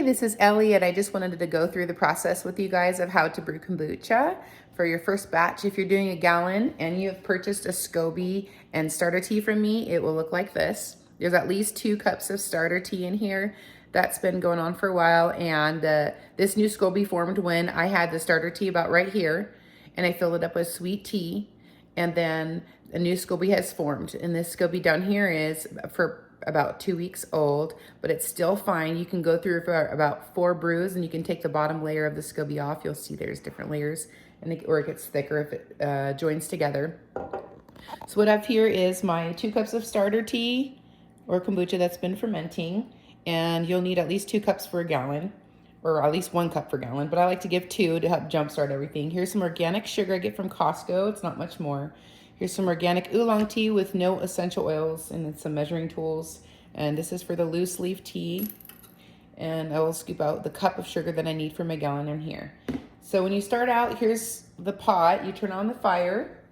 this is Ellie, and I just wanted to go through the process with you guys of how to brew kombucha for your first batch. If you're doing a gallon and you have purchased a SCOBY and starter tea from me, it will look like this. There's at least 2 cups of starter tea in here. That's been going on for a while, and this new SCOBY formed when I had the starter tea about right here, and I filled it up with sweet tea, and then a new SCOBY has formed, and this SCOBY down here is for about 2 weeks old, but it's still fine. You can go through for about 4 brews, and you can take the bottom layer of the SCOBY off. You'll see there's different layers, or it gets thicker if it joins together. So what I have here is my 2 cups of starter tea or kombucha that's been fermenting, and you'll need at least 2 cups for a gallon, or at least 1 cup per gallon, but I like to give 2 to help jumpstart everything. Here's some organic sugar I get from Costco. It's not much more. Here's some organic oolong tea with no essential oils, and then some measuring tools. And this is for the loose leaf tea. And I will scoop out the cup of sugar that I need for my gallon in here. So when you start out, here's the pot. You turn on the fire.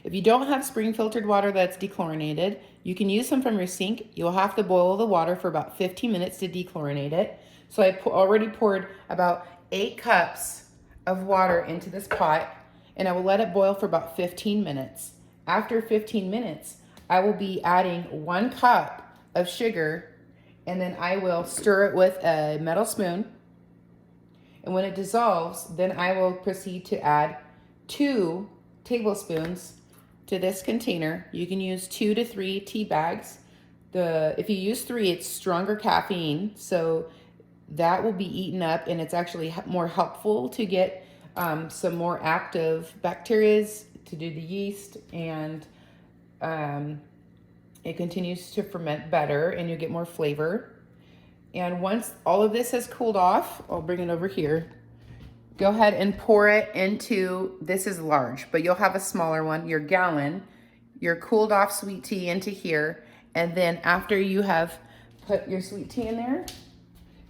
If you don't have spring filtered water that's dechlorinated, you can use some from your sink. You'll have to boil the water for about 15 minutes to dechlorinate it. So I already poured about 8 cups of water into this pot, and I will let it boil for about 15 minutes. After 15 minutes, I will be adding 1 cup of sugar, and then I will stir it with a metal spoon. And when it dissolves, then I will proceed to add 2 tablespoons to this container. You can use 2 to 3 tea bags. If you use 3, it's stronger caffeine, so that will be eaten up, and it's actually more helpful to get some more active bacteria to do the yeast, and it continues to ferment better, and you get more flavor. And once all of this has cooled off, I'll bring it over here. Go ahead and pour it into, this is large, but you'll have a smaller one, your gallon, your cooled off sweet tea into here. And then after you have put your sweet tea in there,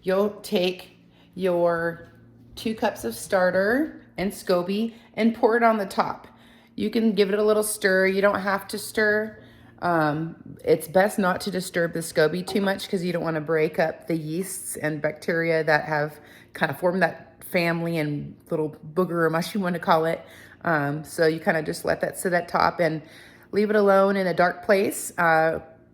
you'll take your 2 cups of starter and SCOBY and pour it on the top. You can give it a little stir. You don't have to stir. It's best not to disturb the SCOBY too much because you don't want to break up the yeasts and bacteria that have kind of formed that family and little booger or mush you want to call it. So you kind of just let that sit at top and leave it alone in a dark place,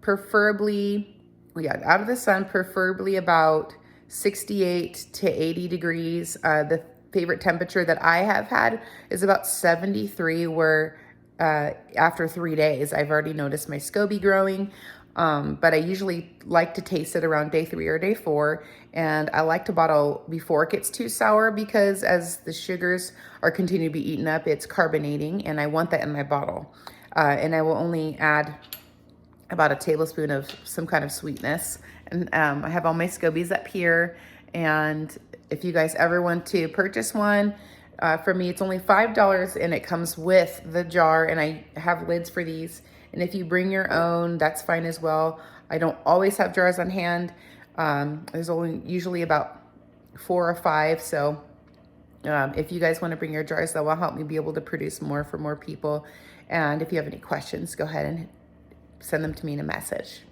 preferably, out of the sun, preferably about 68 to 80 degrees. The favorite temperature that I have had is about 73, where after 3 days, I've already noticed my SCOBY growing. But I usually like to taste it around day 3 or day 4. And I like to bottle before it gets too sour, because as the sugars are continuing to be eaten up, it's carbonating, and I want that in my bottle. And I will only add about a tablespoon of some kind of sweetness. And I have all my SCOBYs up here. And if you guys ever want to purchase one, for me, it's only $5, and it comes with the jar, and I have lids for these. And if you bring your own, that's fine as well. I don't always have jars on hand. There's only usually about 4 or 5. So if you guys want to bring your jars, that will help me be able to produce more for more people. And if you have any questions, go ahead and send them to me in a message.